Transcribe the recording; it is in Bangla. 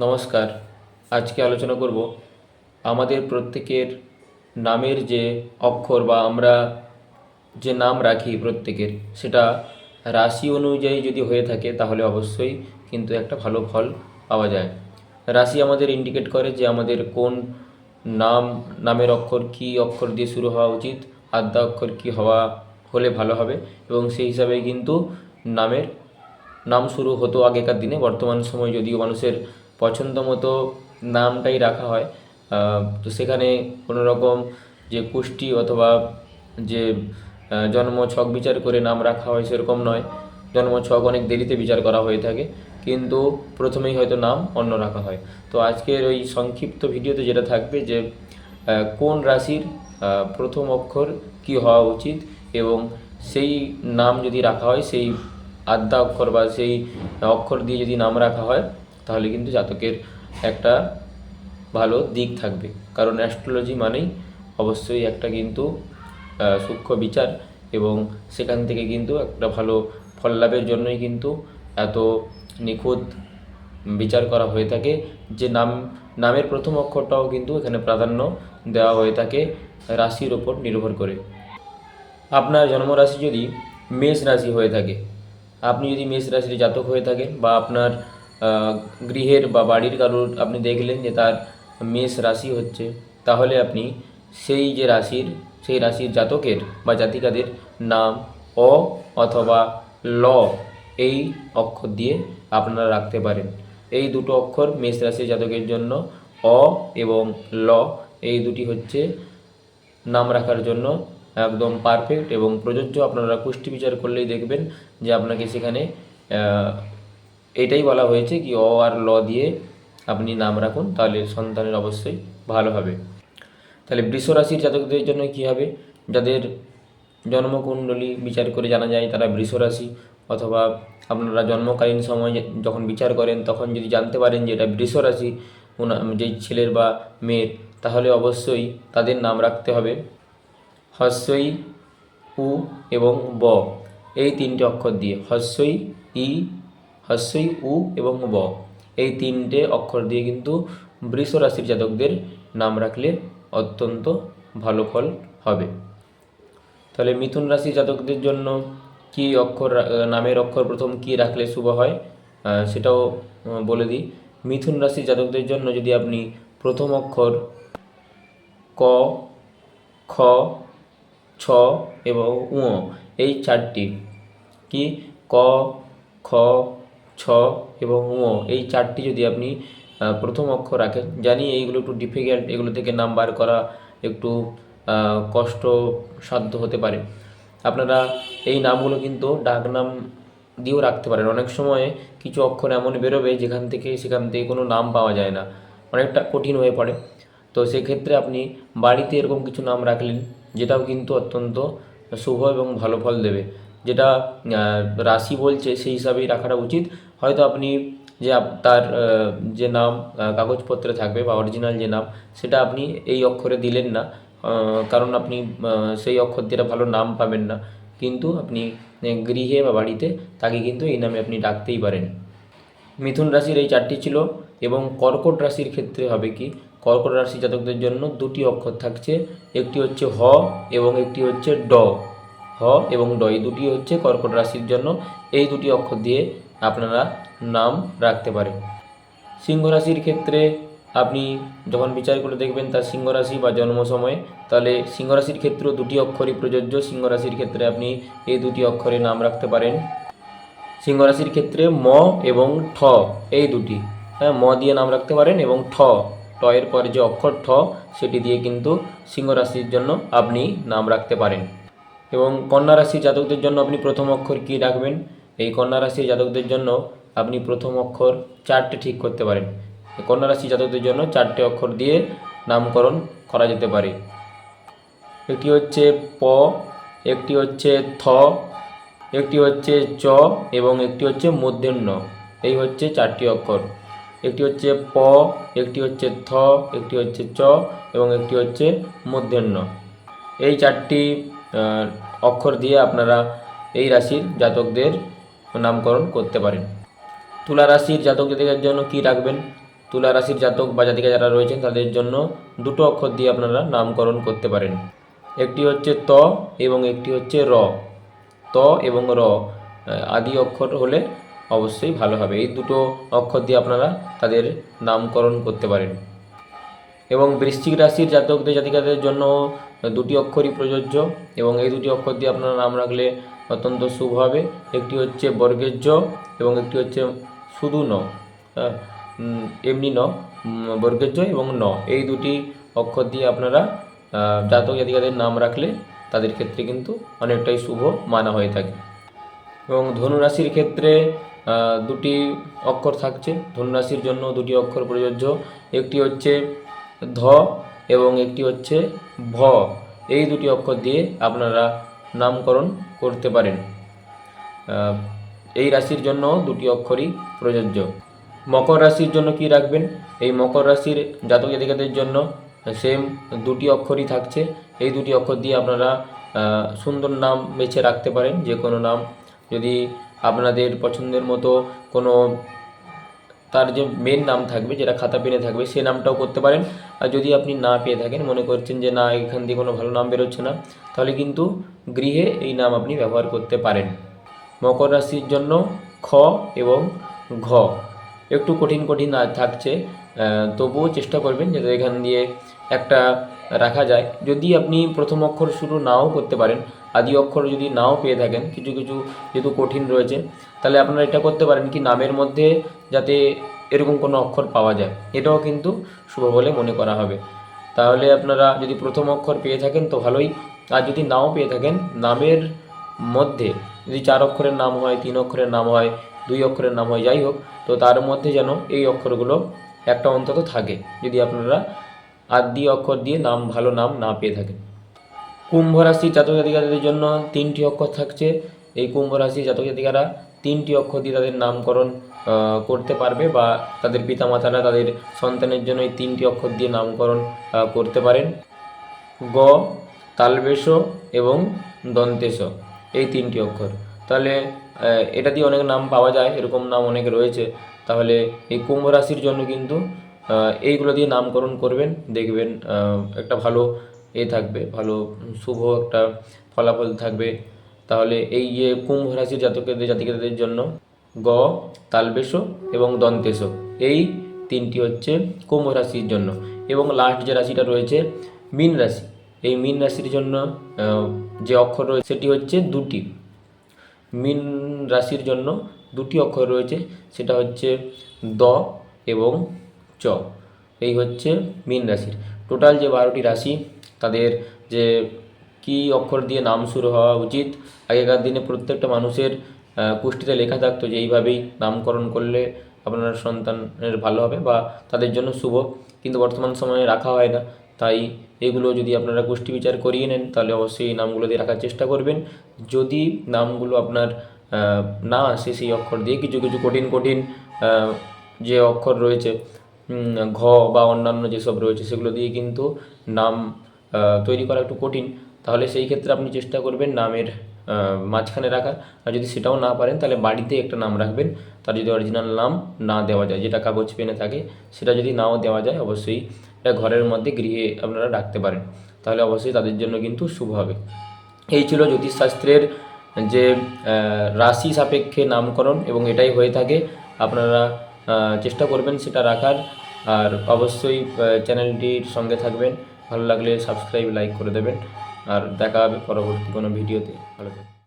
নমস্কার। আজকে আলোচনা করব আমাদের প্রত্যেকের নামের যে অক্ষর বা আমরা যে নাম রাখি প্রত্যেকের, সেটা রাশি অনুযায়ী যদি হয়ে থাকে তাহলে অবশ্যই কিন্তু একটা ভালো ফল পাওয়া যায়। রাশি আমাদের ইন্ডিকেট করে যে আমাদের কোন নামের অক্ষর কী অক্ষর দিয়ে শুরু হওয়া উচিত, আদ্যা অক্ষর কী হলে ভালো হবে, এবং সেই হিসাবে কিন্তু নামের নাম শুরু হতো আগেকার দিনে। বর্তমান সময় যদিও মানুষের পছন্দ মতো নামটাই রাখা হয়, তো সেখানে কোনো রকম যে কুষ্টি অথবা যে জন্ম ছক বিচার করে নাম রাখা হয় সেরকম নয়। জন্ম ছক অনেক দেরিতে বিচার করা হয়ে থাকে, কিন্তু প্রথমেই হয়তো নাম অন্য রাখা হয়। তো আজকের ওই সংক্ষিপ্ত ভিডিওতে যেটা থাকবে যে কোন রাশির প্রথম অক্ষর কী হওয়া উচিত, এবং সেই নাম যদি রাখা হয় সেই আদ্যা অক্ষর বা সেই অক্ষর দিয়ে যদি নাম রাখা হয় তাহলে কিন্তু জাতকের একটা ভালো দিক থাকবে। কারণ অ্যাস্ট্রোলজি মানেই অবশ্যই একটা কিন্তু সূক্ষ্ম বিচার, এবং সেখান থেকে কিন্তু একটা ভালো ফল লাভের জন্যই কিন্তু এত নিখুঁত বিচার করা হয়ে থাকে। যে নামের প্রথম অক্ষরটাও কিন্তু এখানে প্রাধান্য দেওয়া হয়ে থাকে রাশির ওপর নির্ভর করে। আপনার জন্মরাশি যদি মেষ রাশি হয়ে থাকে, আপনি যদি মেষ রাশির জাতক হয়ে থাকেন, বা আপনার গৃহের বা বাড়ির কারোর আপনি দেখলেন যে তার মেষ রাশি হচ্ছে, তাহলে আপনি সেই রাশির জাতকের বা জাতিকাদের নাম অ অথবা ল এই অক্ষর দিয়ে আপনারা রাখতে পারেন। এই দুটো অক্ষর মেষ রাশির জাতকের জন্য, অ এবং ল, এই দুটি হচ্ছে নাম রাখার জন্য একদম পারফেক্ট এবং প্রযোজ্য। আপনারা কুষ্টি বিচার করলেই দেখবেন যে আপনাকে সেখানে এটাই বলা হয়েছে কি অ আর ল দিয়ে আপনি নাম রাখুন, তাহলে সন্তানের অবশ্যই ভালো হবে। তাহলে বৃষ রাশির জাতকদের জন্য কী হবে? যাদের জন্মকুণ্ডলী বিচার করে জানা যায় তারা বৃষ রাশি, অথবা আপনারা জন্মকালীন সময় যখন বিচার করেন তখন যদি জানতে পারেন যে এটা বৃষ রাশি যেই ছেলের বা মেয়ের, তাহলে অবশ্যই তাদের নাম রাখতে হবে হস্যই উ এবং ব, এই তিনটে অক্ষর দিয়ে। হস্যই উ এবং ব, এই তিনটে অক্ষর দিয়ে কিন্তু বৃষ রাশির জাতকদের নাম রাখলে অত্যন্ত ভালো ফল হবে। তাহলে মিথুন রাশির জাতকদের জন্য কি অক্ষর নামের অক্ষর প্রথম কি রাখলে শুভ হয়, সেটাও বলে দিই। মিথুন রাশির জাতকদের জন্য যদি আপনি প্রথম অক্ষর ক, খ, ছ এবং উ, এই চারটি কি ক, খ, ছ এবং উ, এই চারটি যদি আপনি প্রথম অক্ষর রাখেন, জানি এইগুলো একটু ডিফিকাল্ট, এগুলো থেকে নাম বার করা একটু কষ্টসাধ্য হতে পারে। আপনারা এই নামগুলো কিন্তু ডাকনাম দিয়েও রাখতে পারেন। অনেক সময় কিছু অক্ষর এমন বেরোবে সেখান থেকে কোনো নাম পাওয়া যায় না, অনেকটা কঠিন হয়ে পড়ে। তো সেক্ষেত্রে আপনি বাড়িতে এরকম কিছু নাম রাখলেন, যেটাও কিন্তু অত্যন্ত শুভ এবং ভালো ফল দেবে। যেটা রাশি বলছে সেই হিসাবেই রাখাটা উচিত। হয়তো আপনি তার যে নাম কাগজপত্রে থাকবে বা অরিজিনাল যে নাম, সেটা আপনি এই অক্ষরে দিলেন না, কারণ আপনি সেই অক্ষর দিয়ে ভালো নাম পাবেন না, কিন্তু আপনি গৃহে বা বাড়িতে তাকে কিন্তু এই নামে আপনি ডাকতেই পারেন। মিথুন রাশির এই চারটি ছিল। এবং কর্কট রাশির ক্ষেত্রে হবে কি, কর্কট রাশি জাতকদের জন্য দুটি অক্ষর থাকছে, একটি হচ্ছে হ এবং একটি হচ্ছে ড। হ এবং ড এই দুটি হচ্ছে কর্কট রাশির জন্য, এই দুটি অক্ষর দিয়ে আপনারা নাম রাখতে পারেন। সিংহ রাশির ক্ষেত্রে আপনি যখন বিচার করে দেখবেন তার সিংহ রাশি বা জন্ম সময়ে, তাহলে সিংহ রাশির ক্ষেত্রেও দুটি অক্ষরই প্রযোজ্য। সিংহ রাশির ক্ষেত্রে আপনি এই দুটি অক্ষরে নাম রাখতে পারেন। সিংহ রাশির ক্ষেত্রে ম এবং ঠ, এই দুটি, ম দিয়ে নাম রাখতে পারেন, এবং ট এর পরে যে অক্ষর ঠ, সেটি দিয়ে কিন্তু সিংহ রাশির জন্য আপনি নাম রাখতে পারেন। এবং কন্যা রাশির জাতকদের জন্য আপনি প্রথম অক্ষর কী রাখবেন? এই কন্যা রাশির জাতকদের জন্য আপনি প্রথম অক্ষর চারটে ঠিক করতে পারেন। কন্যা রাশি জাতকদের জন্য চারটে অক্ষর দিয়ে নামকরণ করা যেতে পারে। একটি হচ্ছে প, একটি হচ্ছে থ, একটি হচ্ছে চ এবং একটি হচ্ছে মূর্ধন্য। এই হচ্ছে চারটি অক্ষর। একটি হচ্ছে প, একটি হচ্ছে থ, একটি হচ্ছে চ এবং একটি হচ্ছে মূর্ধন্য। এই চারটি অক্ষর দিয়ে আপনারা এই রাশির জাতকদের নামকরণ করতে পারেন। তুলা রাশির জাতকদের জন্য কি রাখবেন? তুলা রাশির জাতক বা জাতিকা যারা রয়েছেন তাদের জন্য দুটো অক্ষর দিয়ে আপনারা নামকরণ করতে পারেন। একটি হচ্ছে ত এবং একটি হচ্ছে র। ত এবং র আদি অক্ষর হলে অবশ্যই ভালো হবে। এই দুটো অক্ষর দিয়ে আপনারা তাদের নামকরণ করতে পারেন। এবং বৃশ্চিক রাশির জাতকদের জাতিকাদের জন্য দুটি অক্ষরই প্রযোজ্য এবং এই দুটি অক্ষর দিয়ে আপনারা নাম রাখলে অত্যন্ত শুভ হবে। একটি হচ্ছে বর্গের জ এবং একটি হচ্ছে শুধু ন, এমনি ন, বর্গের জ এবং ন, এই দুটি অক্ষর দিয়ে আপনারা জাতক জাতিকাদের নাম রাখলে তাদের ক্ষেত্রে কিন্তু অনেকটাই শুভ মানা হয়ে থাকে। এবং ধনুরাশির ক্ষেত্রে দুটি অক্ষর থাকছে। ধনুরাশির জন্য দুটি অক্ষর প্রযোজ্য, একটি হচ্ছে ধ এবং একটি হচ্ছে ভ। এই দুটি অক্ষর দিয়ে আপনারা নামকরণ করতে পারেন। এই রাশির জন্য দুটি অক্ষরই প্রযোজ্য। মকর রাশির জন্য কি রাখবেন? এই মকর রাশির জাতক জাতিকাদের জন্য সেম দুটি অক্ষরই থাকছে। এই দুটি অক্ষর দিয়ে আপনারা সুন্দর নাম বেছে রাখতে পারেন। যে কোনো নাম, যদি আপনাদের পছন্দের মতো কোনো তার যে মেন নাম থাকবে, যেটা খাতা পেনে থাকবে, সে নামটাও করতে পারেন। আর যদি আপনি না পেয়ে থাকেন, মনে করছেন যে না এখান দিয়ে কোনো ভালো নাম বেরোচ্ছে না, তাহলে কিন্তু গৃহে এই নাম আপনি ব্যবহার করতে পারেন। মকর রাশির জন্য খ এবং ঘ একটু কঠিন কঠিন থাকছে, তবুও চেষ্টা করবেন যাতে এখান দিয়ে একটা রাখা যায়। যদি আপনি প্রথম অক্ষর শুরু নাও করতে পারেন, আদি অক্ষর যদি নাও পেয়ে থাকেন, কিছু কিছু যেহেতু কঠিন রয়েছে, তাহলে আপনারা এটা করতে পারেন কি নামের মধ্যে যাতে এরকম কোনো অক্ষর পাওয়া যায়, এটাও কিন্তু শুভ বলে মনে করা হবে। তাহলে আপনারা যদি প্রথম অক্ষর পেয়ে থাকেন তো ভালোই, আর যদি নাও পেয়ে থাকেন নামের মধ্যে যদি 4 অক্ষরের নাম হয়, 3 অক্ষরের নাম হয়, 2 অক্ষরের নাম হয়, যাই হোক, তো তার মধ্যে যেন এই অক্ষরগুলো একটা অন্তত থাকে, যদি আপনারা আদি অক্ষর দিয়ে নাম ভালো নাম না পেয়ে থাকেন। কুম্ভ রাশি জাতক জাতিকাদের জন্য 3টি অক্ষর থাকছে। এই কুম্ভ রাশি জাতক জাতিকারা 3টি অক্ষর দিয়ে তাদের নামকরণ করতে পারবে, বা তাদের পিতামাতারা তাদের সন্তানের জন্য এই 3টি অক্ষর দিয়ে নামকরণ করতে পারেন। গ, তালবেশ এবং দন্তেশ, এই 3টি অক্ষর। তাহলে এটা দিয়ে অনেক নাম পাওয়া যায়, এরকম নাম অনেক রয়েছে। তাহলে এই কুম্ভ রাশির জন্য কিন্তু এইগুলো দিয়ে নামকরণ করবেন, দেখবেন একটা ভালো থাকবে, ভালো শুভ একটা ফলাফল থাকবে। তাহলে এই যে কুম্ভ রাশির জাতিকাদের জন্য গ, তালবেশ এবং দন্তেশ, এই 3টি হচ্ছে কুম্ভ রাশির জন্য। এবং লাস্ট যে রাশিটা রয়েছে মীন রাশি, এই মীন রাশির জন্য যে অক্ষর রয়েছে সেটি হচ্ছে 2টি। মীন রাশির জন্য 2টি অক্ষর রয়েছে, সেটা হচ্ছে দ এবং চ। এই হচ্ছে মীন রাশির। টোটাল যে 12টি রাশি, তাদের যে কি অক্ষর দিয়ে নাম শুরু হওয়া উচিত, আগেকার দিনে প্রত্যেকটা মানুষের কুষ্ঠিতে লেখা থাকতো যে এইভাবেই নামকরণ করলে আপনার সন্তানের ভালো হবে বা তাদের জন্য শুভ, কিন্তু বর্তমান সময়ে রাখা হয় না। তাই এগুলো যদি আপনারা কুষ্টি বিচার করিয়ে নেন, তাহলে অবশ্যই এই নামগুলো দিয়ে রাখার চেষ্টা করবেন। যদি নামগুলো আপনার না আসে, সেই অক্ষর দিয়ে কিছু কিছু কঠিন কঠিন যে অক্ষর রয়েছে, ঘ বা অন্যান্য যেসব রয়েছে, সেগুলো দিয়ে কিন্তু নাম তৈরি করা একটু কঠিন। তাহলে সেই ক্ষেত্রে আপনি চেষ্টা করবেন নামের মাঝখানে রাখার। আর যদি সেটাও না পারেন, তাহলে বাড়িতে একটা নাম রাখবেন। তার যদি অরিজিনাল নাম না দেওয়া যায়, যেটা কাগজ পেনে থাকে, সেটা যদি নাও দেওয়া যায়, অবশ্যই এটা ঘরের মধ্যে গৃহে আপনারা রাখতে পারেন। তাহলে অবশ্যই তাদের জন্য কিন্তু শুভ হবে। এই ছিল জ্যোতিষশাস্ত্রের যে রাশি সাপেক্ষে নামকরণ, এবং এটাই হয়ে থাকে। আপনারা চেষ্টা করবেন সেটা রাখার। আর অবশ্যই চ্যানেলটির সঙ্গে থাকবেন। ভালো লাগলে সাবস্ক্রাইব, লাইক করে দেবেন। আর দেখা হবে পরবর্তী কোনো ভিডিওতে। ভালো থাকবেন।